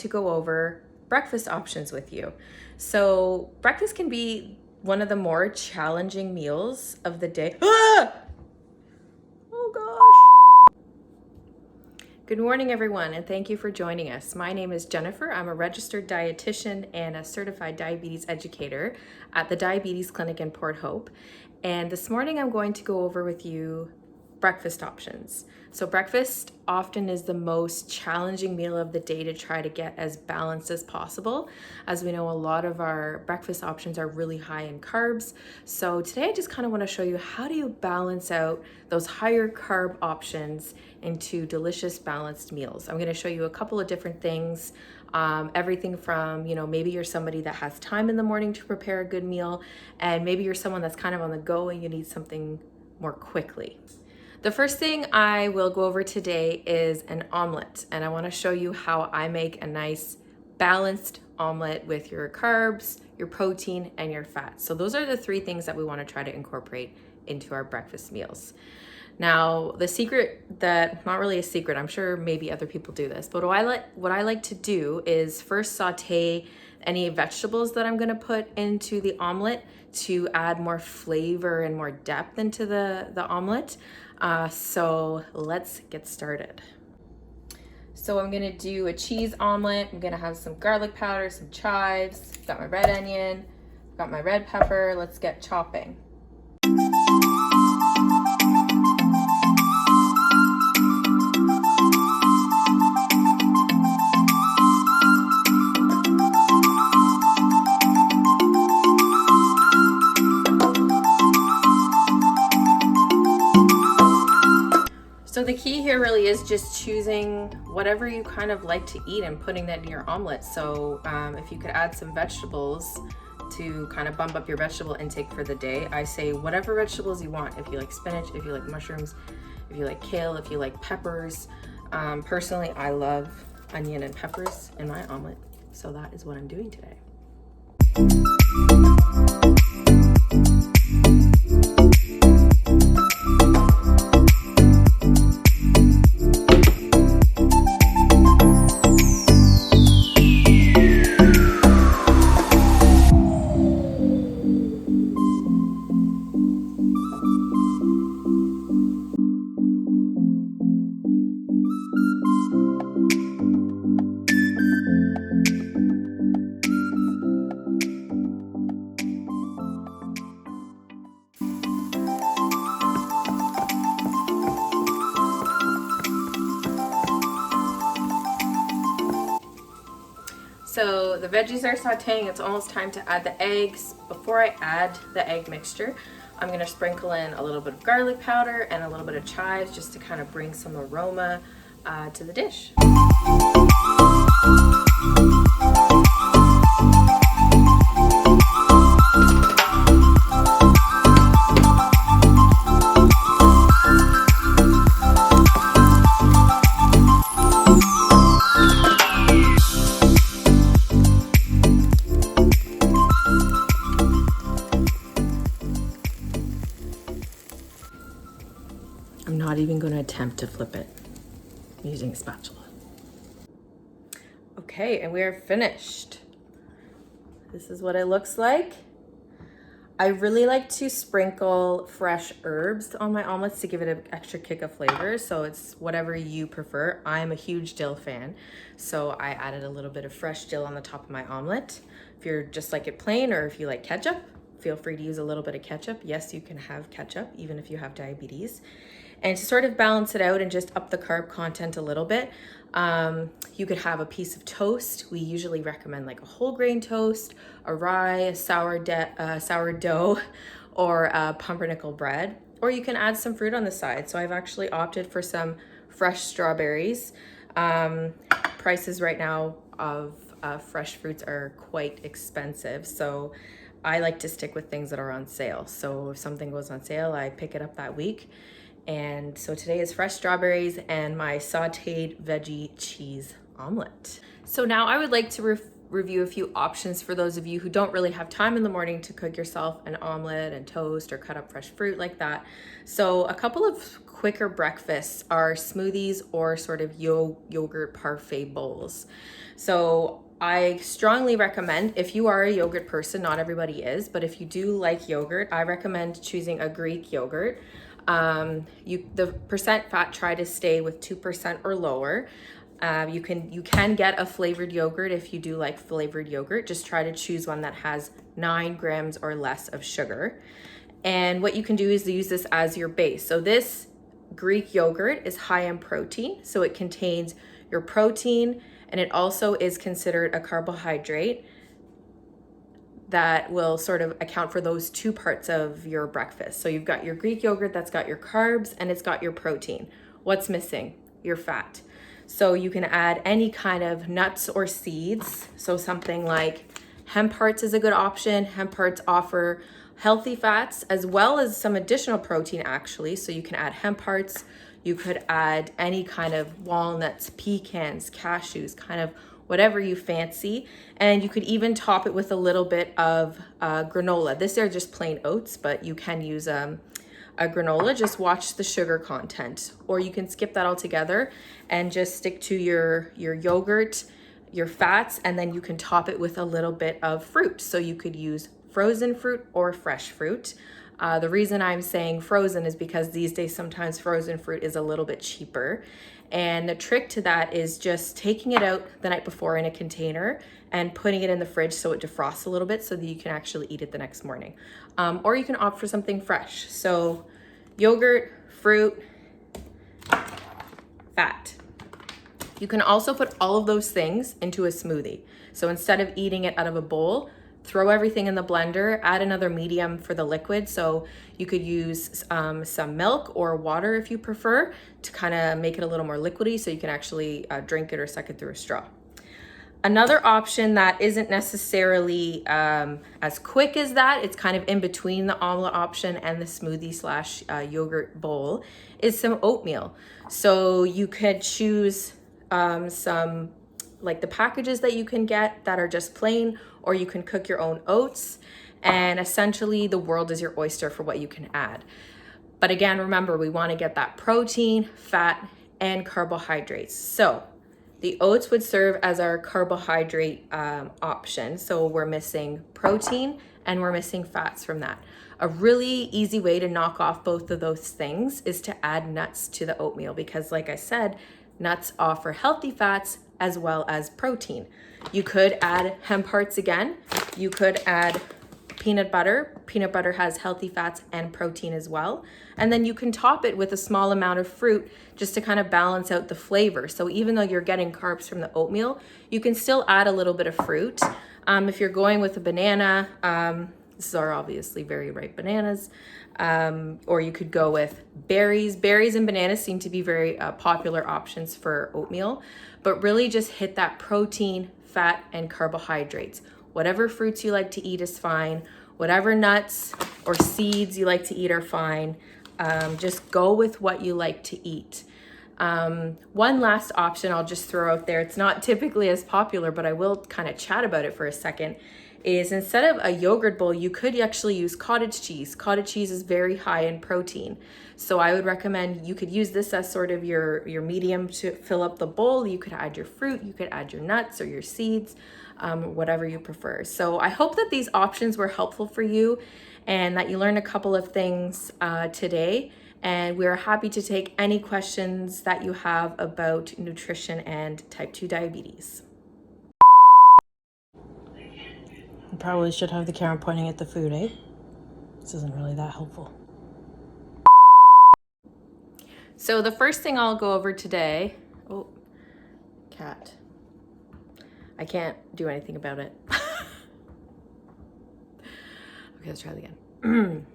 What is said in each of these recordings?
to go over breakfast options with you. So breakfast can be one of the more challenging meals of the day. Ah! Oh gosh. Good morning, everyone, and thank you for joining us. My name is Jennifer. I'm a registered dietitian and a certified diabetes educator at the Diabetes Clinic in Port Hope. And this morning I'm going to go over with you breakfast options. So breakfast often is the most challenging meal of the day to try to get as balanced as possible. As we know, a lot of our breakfast options are really high in carbs. So today I just kind of want to show you how do you balance out those higher carb options into delicious balanced meals. I'm going to show you a couple of different things. Everything from, maybe you're somebody that has time in the morning to prepare a good meal, and maybe you're someone that's kind of on the go and you need something more quickly. The first thing I will go over today is an omelet, and I want to show you how I make a nice balanced omelet with your carbs, your protein, and your fat. So those are the three things that we want to try to incorporate into our breakfast meals. Now, the secret, that not really a secret, I'm sure maybe other people do this, but what I like to do is first saute any vegetables that I'm going to put into the omelet to add more flavor and more depth into the omelet. So let's get started. So I'm gonna do a cheese omelet. I'm gonna have some garlic powder, some chives, got my red onion, got my red pepper. Let's get chopping. So the key here really is just choosing whatever you kind of like to eat and putting that in your omelet. So if you could add some vegetables to kind of bump up your vegetable intake for the day, I say whatever vegetables you want. If you like spinach, if you like mushrooms, if you like kale, if you like peppers. Personally, I love onion and peppers in my omelet. So that is what I'm doing today. So the veggies are sauteing. It's almost time to add the eggs. Before I add the egg mixture, I'm gonna sprinkle in a little bit of garlic powder and a little bit of chives just to kind of bring some aroma to the dish. I'm not even going to attempt to flip it using a spatula. Okay, and we are finished. This is what it looks like. I really like to sprinkle fresh herbs on my omelets to give it an extra kick of flavor. So it's whatever you prefer. I'm a huge dill fan, so I added a little bit of fresh dill on the top of my omelet. If you're just like it plain, or if you like ketchup, feel free to use a little bit of ketchup. Yes, you can have ketchup even if you have diabetes. And to sort of balance it out and just up the carb content a little bit, you could have a piece of toast. We usually recommend like a whole grain toast, a rye, a sourdough, or a pumpernickel bread. Or you can add some fruit on the side. So I've actually opted for some fresh strawberries. Prices right now of fresh fruits are quite expensive. So I like to stick with things that are on sale. So if something goes on sale, I pick it up that week. And so today is fresh strawberries and my sauteed veggie cheese omelet. So now I would like to review a few options for those of you who don't really have time in the morning to cook yourself an omelet and toast or cut up fresh fruit like that. So a couple of quicker breakfasts are smoothies or sort of yogurt parfait bowls. So I strongly recommend, if you are a yogurt person, not everybody is, but if you do like yogurt, I recommend choosing a Greek yogurt. The percent fat, try to stay with 2% or lower. You can get a flavored yogurt if you do like flavored yogurt. Just try to choose one that has 9 grams or less of sugar. And what you can do is use this as your base. So this Greek yogurt is high in protein, so it contains your protein, and it also is considered a carbohydrate that will sort of account for those two parts of your breakfast. So you've got your Greek yogurt that's got your carbs and it's got your protein. What's missing? Your fat. So you can add any kind of nuts or seeds. So something like hemp hearts is a good option. Hemp hearts offer healthy fats as well as some additional protein actually. So you can add hemp hearts. You could add any kind of walnuts, pecans, cashews, kind of whatever you fancy. And you could even top it with a little bit of granola. This are just plain oats, but you can use a granola. Just watch the sugar content, or you can skip that altogether and just stick to your yogurt, your fats, and then you can top it with a little bit of fruit. So you could use frozen fruit or fresh fruit. The reason I'm saying frozen is because these days sometimes frozen fruit is a little bit cheaper. And the trick to that is just taking it out the night before in a container and putting it in the fridge so it defrosts a little bit so that you can actually eat it the next morning. Or you can opt for something fresh. So yogurt, fruit, fat. You can also put all of those things into a smoothie. So instead of eating it out of a bowl, throw everything in the blender, add another medium for the liquid. So you could use some milk or water if you prefer to kind of make it a little more liquidy so you can actually drink it or suck it through a straw. Another option that isn't necessarily as quick as that, it's kind of in between the omelet option and the smoothie slash yogurt bowl, is some oatmeal. So you could choose some, like the packages that you can get that are just plain, or you can cook your own oats, and essentially the world is your oyster for what you can add. But again, remember, we want to get that protein, fat, and carbohydrates. So the oats would serve as our carbohydrate option. So we're missing protein and we're missing fats from that. A really easy way to knock off both of those things is to add nuts to the oatmeal, because like I said, nuts offer healthy fats as well as protein. You could add hemp hearts again. You could add peanut butter. Peanut butter has healthy fats and protein as well. And then you can top it with a small amount of fruit just to kind of balance out the flavor. So even though you're getting carbs from the oatmeal, you can still add a little bit of fruit. If you're going with a banana, these are obviously very ripe bananas, or you could go with berries. Berries and bananas seem to be very popular options for oatmeal, but really just hit that protein, fat, and carbohydrates. Whatever fruits you like to eat is fine. Whatever nuts or seeds you like to eat are fine. Just go with what you like to eat. One last option I'll just throw out there, it's not typically as popular, but I will kind of chat about it for a second, is instead of a yogurt bowl, you could actually use cottage cheese. Cottage cheese is very high in protein. So I would recommend you could use this as sort of your medium to fill up the bowl. You could add your fruit, you could add your nuts or your seeds, whatever you prefer. So I hope that these options were helpful for you and that you learned a couple of things today. And we're happy to take any questions that you have about nutrition and type 2 diabetes. You probably should have the camera pointing at the food, eh? This isn't really that helpful. So the first thing I'll go over today, oh, cat. I can't do anything about it. Okay, let's try it again.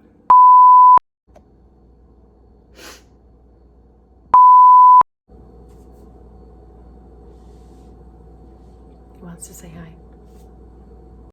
He wants to say hi.